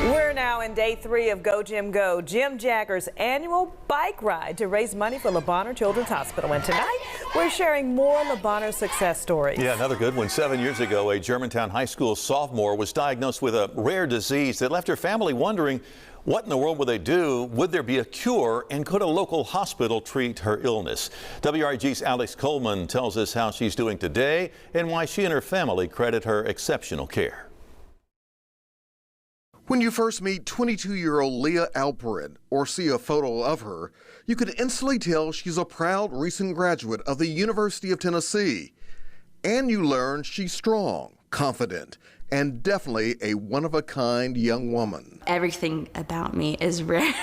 We're now in day 3 of Go Jim Go, Jim Jagger's annual bike ride to raise money for Le Bonheur Children's Hospital. And tonight, we're sharing more Le Bonheur success stories. Yeah, another good one. 7 years ago, a Germantown High School sophomore was diagnosed with a rare disease that left her family wondering what in the world would they do? Would there be a cure? And could a local hospital treat her illness? WRIG's Alex Coleman tells us how she's doing today and why she and her family credit her exceptional care. When you first meet 22-year-old Leah Alperin or see a photo of her, you can instantly tell she's a proud recent graduate of the University of Tennessee. And you learn she's strong, confident, and definitely a one-of-a-kind young woman. Everything about me is rare.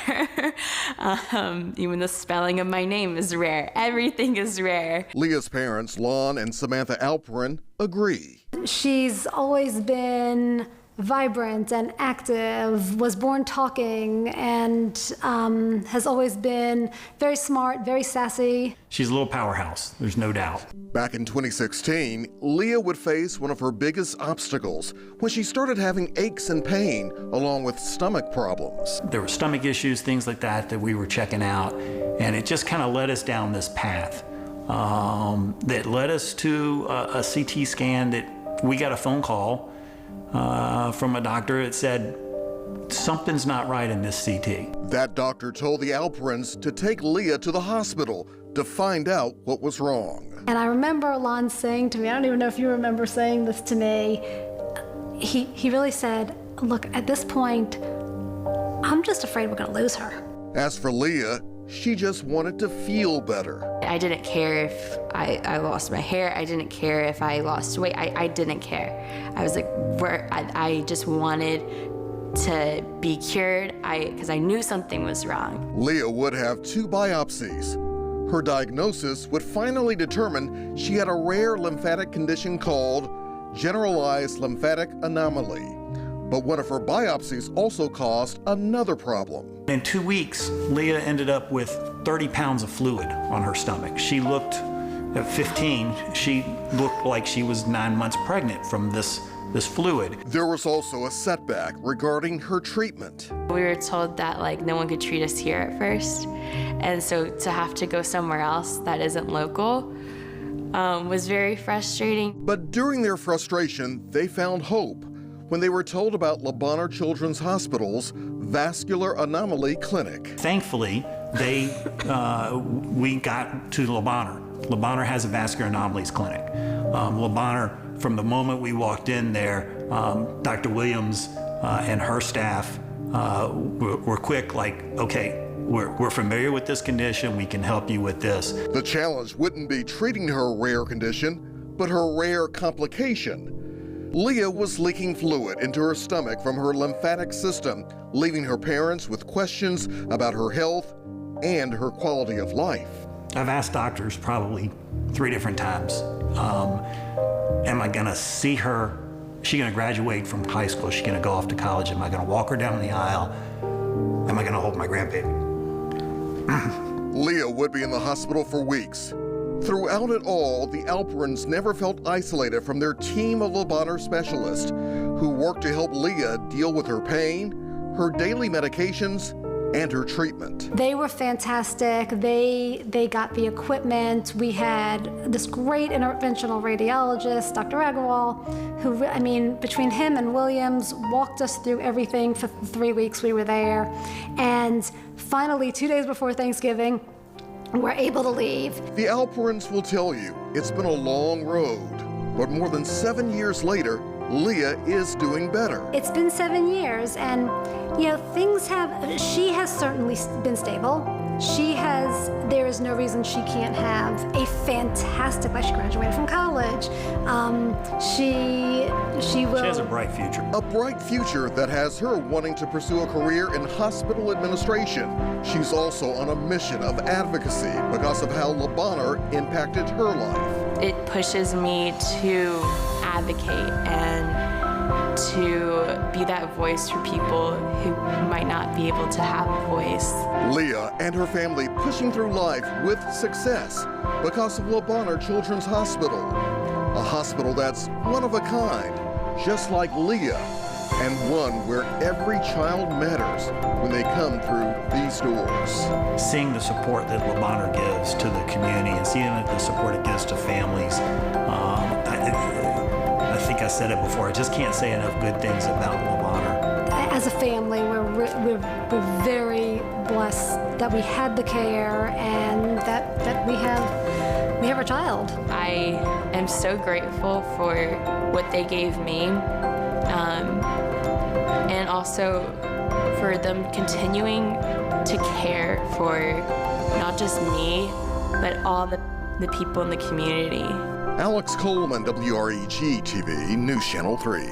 Even the spelling of my name is rare. Everything is rare. Leah's parents, Lon and Samantha Alperin, agree. She's always been vibrant and active, was born talking, and has always been very smart, very sassy. She's a little powerhouse, there's no doubt. Back in 2016, Leah would face one of her biggest obstacles when she started having aches and pain along with stomach problems. There were stomach issues, things like that we were checking out, and it just kind of led us down this path that led us to a CT scan. That we got a phone call from a doctor that said, something's not right in this CT. That doctor told the Alperins to take Leah to the hospital to find out what was wrong. And I remember Lon saying to me, I don't even know if you remember saying this to me, he really said, look, at this point, I'm just afraid we're gonna lose her. As for Leah, she just wanted to feel better. I didn't care if I lost my hair. I didn't care if I lost weight. I didn't care. I was like, I just wanted to be cured because I knew something was wrong. Leah would have 2 biopsies. Her diagnosis would finally determine she had a rare lymphatic condition called generalized lymphatic anomaly. But one of her biopsies also caused another problem. In 2 weeks, Leah ended up with 30 pounds of fluid on her stomach. She looked, at 15, she looked like she was 9 months pregnant from this fluid. There was also a setback regarding her treatment. We were told that no one could treat us here at first. And so to have to go somewhere else that isn't local was very frustrating. But during their frustration, they found hope when they were told about Le Bonheur Children's Hospital's Vascular Anomaly Clinic. Thankfully, we got to Le Bonheur. Le Bonheur has a vascular anomalies clinic. Le Bonheur, from the moment we walked in there, Dr. Williams and her staff were quick, okay, we're familiar with this condition, we can help you with this. The challenge wouldn't be treating her rare condition, but her rare complication. Leah was leaking fluid into her stomach from her lymphatic system, leaving her parents with questions about her health and her quality of life. I've asked doctors probably 3 different times, am I gonna see her? Is she gonna graduate from high school? Is she gonna go off to college? Am I gonna walk her down the aisle? Am I gonna hold my grandbaby? Leah would be in the hospital for weeks. Throughout it all, the Alperins never felt isolated from their team of Le Bonheur specialists who worked to help Leah deal with her pain, her daily medications, and her treatment. They were fantastic. They got the equipment. We had this great interventional radiologist, Dr. Agarwal, who, between him and Williams, walked us through everything for the 3 weeks we were there. And finally, 2 days before Thanksgiving, we're able to leave. The Alperins will tell you it's been a long road, but more than 7 years later, Leah is doing better. It's been 7 years, and she has certainly been stable. There is no reason she can't have a fantastic life. She graduated from college. She has a bright future. A bright future that has her wanting to pursue a career in hospital administration. She's also on a mission of advocacy because of how Le Bonheur impacted her life. It pushes me to advocate and to be that voice for people who might not be able to have a voice. Leah and her family pushing through life with success because of Le Bonheur Children's Hospital. A hospital that's one of a kind, just like Leah and one where every child matters when they come through these doors. Seeing the support that Le Bonheur gives to the community and seeing the support it gives to families, I think I said it before, I just can't say enough good things about Le Bonheur. As a family, we're very blessed that we had the care and that we have a child. I am so grateful for what they gave me, and also for them continuing to care for not just me, but all the people in the community. Alex Coleman, WREG TV, News Channel 3.